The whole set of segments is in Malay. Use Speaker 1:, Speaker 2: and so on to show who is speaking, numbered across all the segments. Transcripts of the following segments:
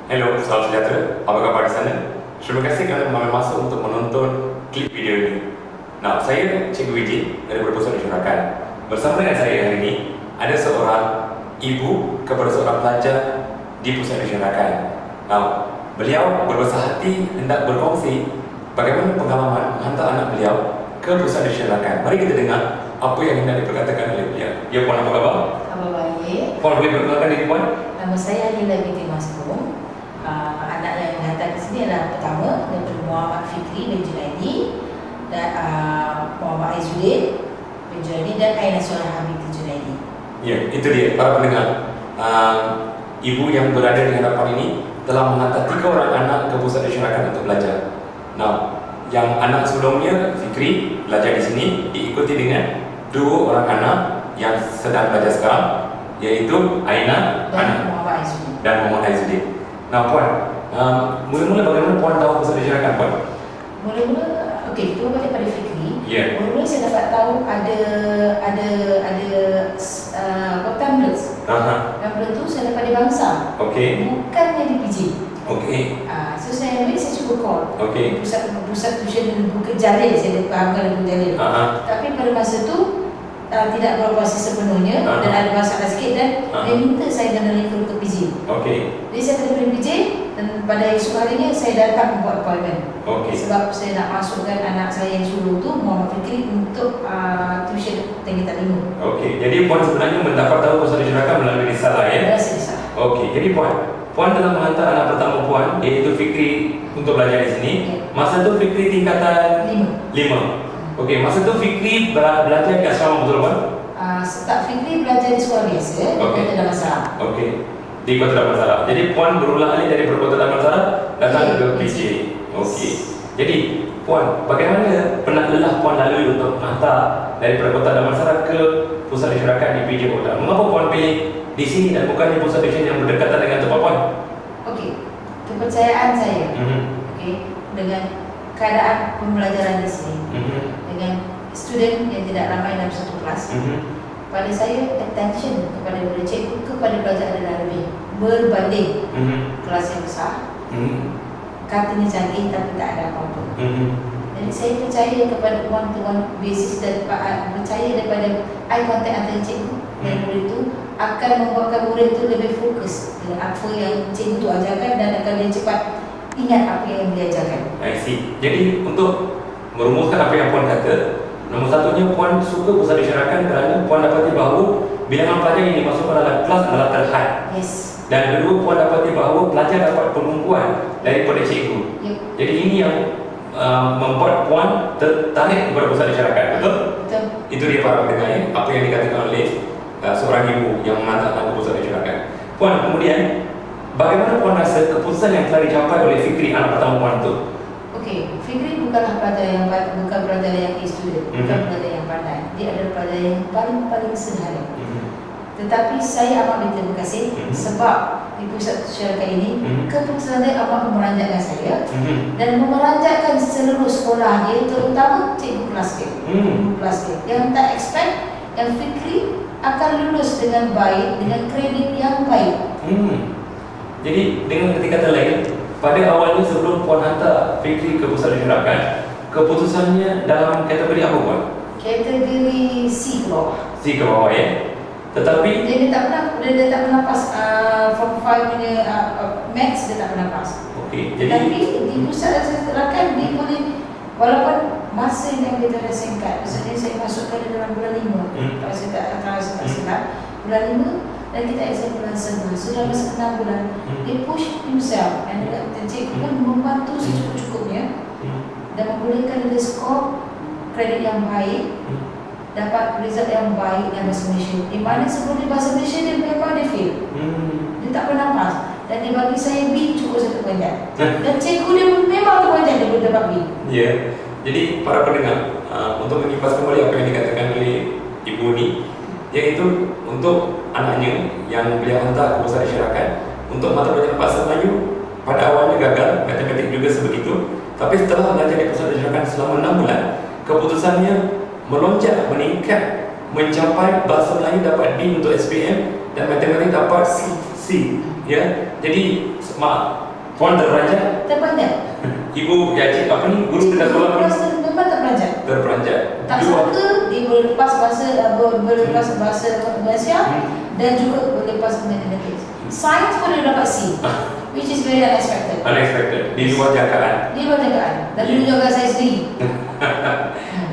Speaker 1: Hello, salam sejahtera. Apa khabar di sana? Terima kasih kerana mengambil masa untuk menonton klip video ini. Nah, saya Cikgu Wijin dari Pusat Masyarakat. Bersama dengan saya hari ini ada seorang ibu kepada seorang pelajar di Pusat Masyarakat. Nah, beliau berbesar hati hendak berkongsi bagaimana pengalaman hantar anak beliau ke Pusat Masyarakat. Mari kita dengar apa yang hendak diperkatakan oleh beliau. Ya, Puan, apa khabar?
Speaker 2: Khabar baik.
Speaker 1: Puan, boleh perkenalkan diri Puan?
Speaker 2: Nama saya Lila binti Masbung. Anak yang menghantar ke sini adalah pertama Dr. Muhammad Fikri bin Junaidi dan Muhammad Aizuddin bin Junaidi dan Aina Surah Habib bin Junaidi.
Speaker 1: Ya, itu dia para pendengar. Ibu yang berada di hadapan ini telah menghantar 3 orang anak ke Pusat Masyarakat untuk belajar. Nah, yang anak sebelumnya Fikri belajar di sini diikuti dengan 2 orang anak yang sedang belajar sekarang, iaitu Aina
Speaker 2: Dan Muhammad Aizuddin.
Speaker 1: dan Muhammad Aizuddin. Nah, Puan, mula-mula bagaimana Puan tahu Pusat Masyarakat, Puan?
Speaker 2: Mula-mula, okey, kita balik pada Fikri.
Speaker 1: Ya.
Speaker 2: Mula-mula saya dapat tahu ada tablets. Tablet tu saya dapat di Bangsa.
Speaker 1: Okey.
Speaker 2: Bukannya di PJ.
Speaker 1: Okey.
Speaker 2: So saya ambil, saya cuba call.
Speaker 1: Okey.
Speaker 2: Pusat tuition buku Jalil, saya fahamkan buku Jalil. Tapi pada masa tu tidak beroperasi sepenuhnya dan ada masalah sikit dan dia minta saya kena link ke PJ.
Speaker 1: Okey.
Speaker 2: Jadi saya kena pergi PJ dan pada esok harinya saya datang buat appointment.
Speaker 1: Okey.
Speaker 2: Sebab saya nak masukkan anak saya yang sulung tu Muhammad Fikri untuk tuition tingkatan 5.
Speaker 1: Okey. Jadi Puan sebenarnya mendapat tahu Pusat Masyarakat melalui risalah, ya?
Speaker 2: Rasa salah.
Speaker 1: Okey. Jadi Puan telah menghantar anak pertama Puan, iaitu Fikri, untuk belajar di sini.
Speaker 2: Ya.
Speaker 1: Masa tu Fikri tingkatan
Speaker 2: 5.
Speaker 1: 5. Okey, masa tu Fikri belajar di asrama, betul, Puan?
Speaker 2: Start Fikri belajar di sekolah biasa.
Speaker 1: Okey.
Speaker 2: Kota Damansara.
Speaker 1: Okey. Di Kota Damansara. Jadi Puan berulang-alik dari Kota Damansara datang ke PJ. Okey. Jadi Puan, bagaimana penat lelah Puan lalui untuk menghantar daripada Kota Damansara ke Pusat Masyarakat di PJ Kota? Mengapa Puan pilih di sini dan bukan di pusat tuition yang berdekatan dengan tempat Puan?
Speaker 2: Okey. Kepercayaan saya. Okey, dengan keadaan pembelajaran di sini, dengan student yang tidak ramai dalam satu kelas, pada saya attention kepada cikgu kepada pelajar adalah lebih berbanding kelas yang besar. Katanya canggih tapi tak ada apa-apa. Jadi saya percaya kepada one-to-one basis dan percaya daripada eye contact antara cikgu dan murid itu akan membuatkan murid itu lebih fokus dengan apa yang cikgu itu ajarkan dan akan dia cepat ingat apa yang dia ajarkan.
Speaker 1: I see. Jadi untuk merumuskan apa yang Puan kata, nombor satunya Puan suka Pusat Masyarakat kerana Puan dapati bahawa bilangan pelajar yang dimasukkan dalam kelas adalah terhad.
Speaker 2: Yes.
Speaker 1: Dan kedua, Puan dapati bahawa pelajar dapat penumpuan daripada cikgu.
Speaker 2: Yep.
Speaker 1: Jadi ini yang membuat Puan tertarik kepada Pusat Masyarakat, betul?
Speaker 2: Betul.
Speaker 1: Itu dia para pendengar, ya, apa yang dikatakan oleh seorang ibu yang menghantar anak ke Pusat Masyarakat. Puan, kemudian bagaimana Puan rasa keputusan yang telah dicapai oleh Fikri, anak pertama Puan itu?
Speaker 2: Okey, Fikri bukanlah pelajar yang bukan pelajar yang student, bukan pelajar yang pandai. Dia adalah pelajar yang paling sederhana. Tetapi saya amat berterima kasih sebab di pusat masyarakat ini keputusan dia amat memeranjatkan saya dan memeranjatkan seluruh sekolah dia, terutama cikgu kelas dia, kelas dia yang tak expect yang Fikri akan lulus dengan baik, dengan kredit yang baik.
Speaker 1: Jadi dengan kata lain, pada awalnya sebelum Puan hantar Fikri ke Pusat Masyarakat, keputusannya dalam kategori apa, Puan?
Speaker 2: Kategori C ke bawah.
Speaker 1: C ke bawah, ya. Tetapi
Speaker 2: dia tak pernah pas form 5 punya maths, dia tak pernah pas.
Speaker 1: Okey, jadi
Speaker 2: Tapi di pusat masyarakat dia boleh, walaupun masa yang kita dah singkat, maksudnya saya masukkan dalam bulan 5, kalau saya tak silap, bulan 5 dan kita exam bulan 11, sudah masa 6 bulan. Dia push himself dan cikgu pun membantu secukup-cukupnya dan membolehkan dia skor kredit yang baik, dapat result yang baik dalam bahasa Malaysia. Di mana sebelum di bahasa Malaysia dia memang dia fail. Dia tak pernah pas. Dan dia bagi saya B cukup 1 panjang. Dan cikgu dia memang 1 panjang dia boleh dapat B.
Speaker 1: Ya. Jadi para pendengar, untuk menyipas kembali apa yang dikatakan oleh ibu ni, iaitu untuk anaknya yang beliau hantar ke Pusat Masyarakat untuk mata pelajaran bahasa Melayu, pada awalnya gagal, matematik juga sebegitu. Tapi setelah belajar di Pusat Masyarakat selama 6 bulan, keputusannya melonjak, meningkat, mencapai bahasa Melayu dapat D untuk SPM dan matematik dapat C. Ya, jadi maaf, puan terperanjat.
Speaker 2: Terperanjat.
Speaker 1: Ibu ya cik apa ni guru dekat sekolah pun
Speaker 2: Memang terperanjat.
Speaker 1: terperanjat.
Speaker 2: Tak
Speaker 1: Dua.
Speaker 2: sangka dia boleh lepas bahasa Malaysia dan juga boleh lepas matematik. Sains pun dia dapat C, which is very unexpected.
Speaker 1: Unexpected, di luar jangkaan.
Speaker 2: Dia luar jangkaan. Dan dulu juga saya sendiri.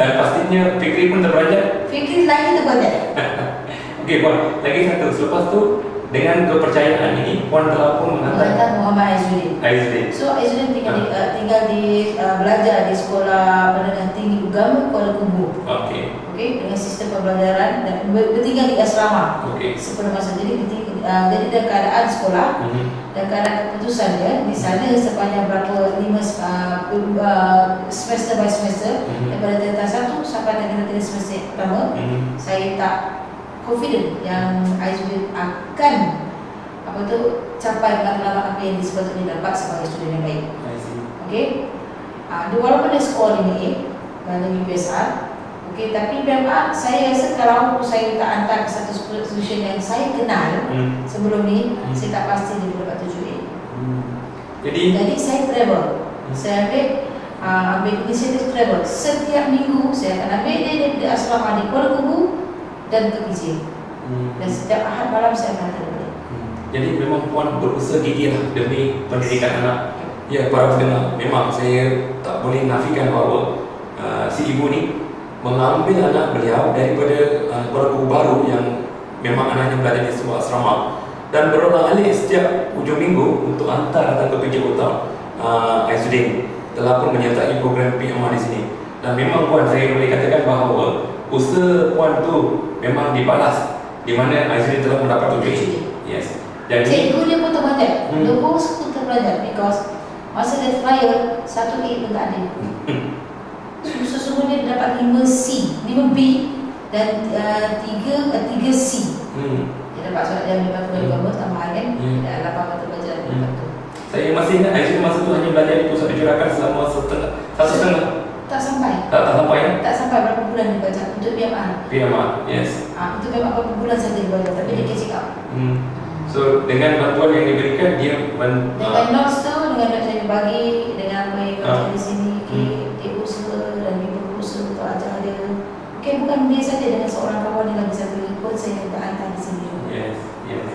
Speaker 1: Dan pastinya Fikri pun terperanjat.
Speaker 2: Fikri lagi terperanjat.
Speaker 1: Okey puan, lagi satu. Selepas tu dengan kepercayaan ini puan telah pun menghantar
Speaker 2: Menghantar Muhammad Aizudin.
Speaker 1: Aizudin.
Speaker 2: So Aizudin tinggal di belajar di sekolah menengah tinggi agama Kuala Kubu.
Speaker 1: Okey.
Speaker 2: Okey, dengan sistem pembelajaran dan bertinggal di asrama.
Speaker 1: Okey.
Speaker 2: Sepenuh masa jadi dalam keadaan sekolah dan keadaan keputusan dia di sana sepanjang berapa 5 semester by semester daripada tingkatan 1 sampai tingkatan semester pertama saya tak confident yang Aizudin akan capai matlamat apa yang disebutnya dapat sebagai student yang baik. Okey. Walaupun dia skor 5A dalam UPSR, okey, tapi memang saya rasa kalau saya tak hantar ke satu institution yang saya kenal sebelum ni, saya tak pasti dia boleh dapat 7A. Jadi saya travel. Saya ambil inisiatif travel. Setiap minggu saya akan ambil dia dari asrama di Kuala Kubu dan ke PJ. Dan setiap Ahad malam saya akan hantar dia.
Speaker 1: Jadi memang puan berusaha gigih lah demi pendidikan anak. Ya, para pendengar, memang saya tak boleh nafikan bahawa si ibu ni mengambil anak beliau daripada Kuala Kubu baru yang memang anaknya belajar di sebuah asrama dan berulang-alik setiap hujung minggu untuk hantar datang ke PJ Utama. Aizudin telah pun menyertai program PMA di sini. Dan memang puan, saya boleh katakan bahawa usaha puan tu memang dibalas, di mana Aizudin telah mendapat 7A. Yes. Jadi
Speaker 2: Cikgu dia pun terperanjat. The whole school terperanjat because masa dia trial 1A pun tak ada. Sesungguhnya dia dapat 5C, 5B dan 3C. Dia dapat soalan dia ambil batu agama tambahan kan. Dan 8 mata pelajaran dia dapat tu.
Speaker 1: saya masih ingat Aizudin masa tu hanya belajar di pusat pencerahan selama satu setengah.
Speaker 2: Tak sampai.
Speaker 1: Tak sampai ya?
Speaker 2: Tak sampai berapa bulan dia belajar untuk PMR.
Speaker 1: PMA, yes.
Speaker 2: Untuk PMR berapa bulan saja dia belajar tapi dia catching up.
Speaker 1: So dengan bantuan yang diberikan dia
Speaker 2: dengan notes tu, dengan notes yang dibagi, dengan apa yang baca di sini, dia usaha dan dia berusaha untuk ajar dia. Okay, bukan dia saja, dengan seorang kawan dia lagi satu pun saya minta hantar di sini.
Speaker 1: Yes, yes.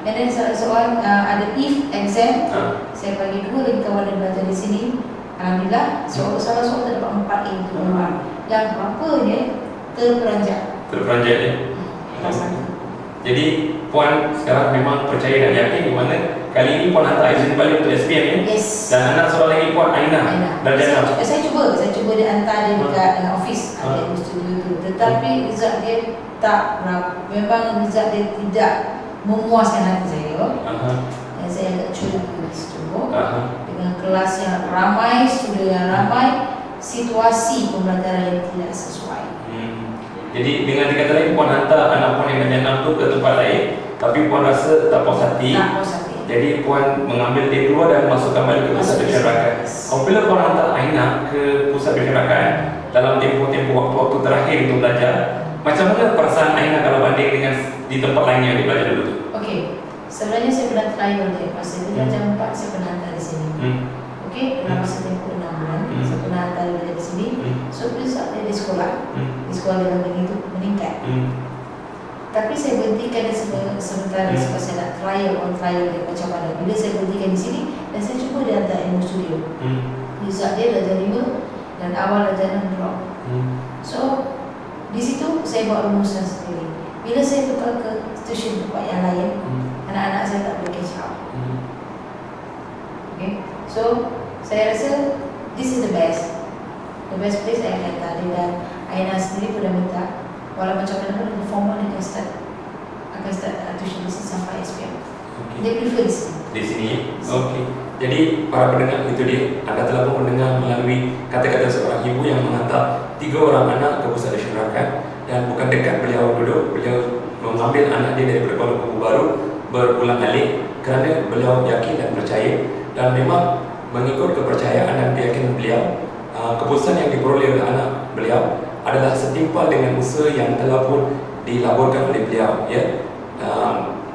Speaker 2: And then soalan ada if exam, saya bagi 2 lagi kawan yang belajar di sini. Alhamdulillah, salah soal dapat 4A untuk orang. Yang berapanya terperanjat.
Speaker 1: Terperanjat ya. Jadi puan sekarang memang percaya dan yakin di mana kali ini puan hantar Aizudin balik untuk SPM ya?
Speaker 2: Yes.
Speaker 1: Dan anak seorang lagi puan Aina.
Speaker 2: Saya cuba dia hantar dia dekat office ada di studio tu. Tetapi result dia tak memang result dia tidak memuaskan hati saya. Dan saya agak curiga di situ. Dengan kelas yang ramai, student yang ramai, situasi pembelajaran yang tidak sesuai.
Speaker 1: Jadi dengan dikata lain puan hantar anak puan yang menyenang tu ke tempat lain, tapi puan rasa tak puas hati.
Speaker 2: Tak puas hati.
Speaker 1: Jadi puan mengambil dia keluar dan masukkan balik ke pusat pencerahan. Apabila puan hantar Aina ke pusat pencerahan dalam tempoh-tempoh waktu-waktu terakhir untuk belajar, macam mana perasaan Aina kalau banding dengan di tempat lain yang dia belajar dulu tu?
Speaker 2: Okey. Sebenarnya saya pernah trial dia masa dia jam 4 saya pernah hantar di sini. Okey, dalam masa tempoh 6 bulan saya pernah hantar dia di sini. So result dia di sekolah. Di sekolah dalam itu meningkat. Tapi saya berhentikan dia sementara sebab saya nak trial dia macam mana. Bila saya berhentikan di sini dan saya cuba dia hantar ilmu studio. Result dia darjah 5 dan awal darjah 6 drop. So di situ saya buat rumusan sendiri. Bila saya tukar ke institusi tempat yang lain, anak-anak saya tak boleh catch up. Okay, so saya rasa this is the best place saya akan hantar dia. Dan Aina sendiri pun dah minta walau macam mana pun formal dia akan start tuition di sini sampai SPM. Dia prefer di sini.
Speaker 1: Di sini, okey. Jadi para pendengar itu dia, anda telah pun mendengar melalui kata-kata seorang ibu yang menghantar 3 orang anak ke pusat pencerahan dan bukan dekat beliau duduk, beliau mengambil anak dia daripada Kuala Kubu baru berulang-alik kerana beliau yakin dan percaya dan memang mengikut kepercayaan dan keyakinan beliau, keputusan yang diperoleh oleh anak beliau adalah setimpal dengan usaha yang telah pun dilaburkan oleh beliau ya.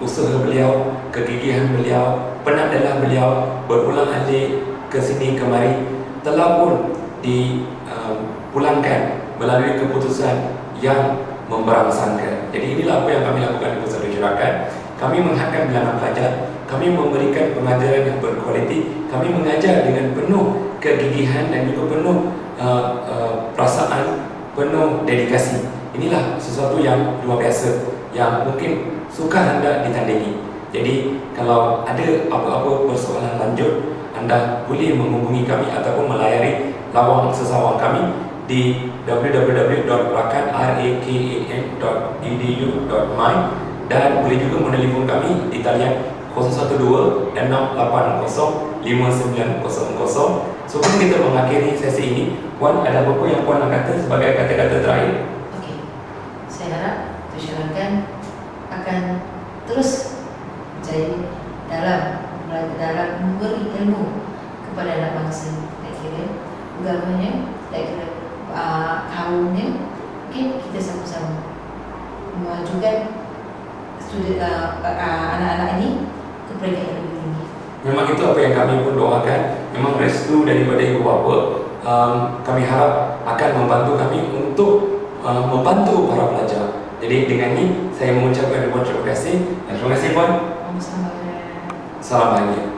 Speaker 1: Usaha beliau kegigihan beliau, penadalah beliau berulang-alik ke sini kemari telah pun dipulangkan melalui keputusan yang memberangsangkan. Jadi inilah apa yang kami lakukan di Pusat Syurakan. Kami menghadkan bilangan pelajar, kami memberikan pengajaran yang berkualiti, kami mengajar dengan penuh kegigihan dan juga penuh perasaan, penuh dedikasi. Inilah sesuatu yang luar biasa yang mungkin sukar anda ditandingi. Jadi kalau ada apa-apa persoalan lanjut, anda boleh menghubungi kami ataupun melayari lawang sesawang kami di www.rakan.edu.my dan boleh juga menelpon kami di talian 012-680-5900. Sebelum kita mengakhiri sesi ini, Puan ada apa yang Puan nak kata sebagai kata-kata terakhir?
Speaker 2: Okey, saya harap Syurakan akan terus berjaya dalam memberi ilmu kepada anak bangsa. Tak kira agamanya, tak kira kaumnya, mungkin kita sama-sama memajukan anak-anak ini ke peringkat yang lebih tinggi.
Speaker 1: Memang itu apa yang kami pun doakan. Memang restu daripada ibu bapa, kami harap akan membantu kami untuk membantu para pelajar. Jadi dengan ini saya mengucapkan ribuan terima kasih. Dan terima kasih Puan.
Speaker 2: Sama-sama.
Speaker 1: Salam bahagia.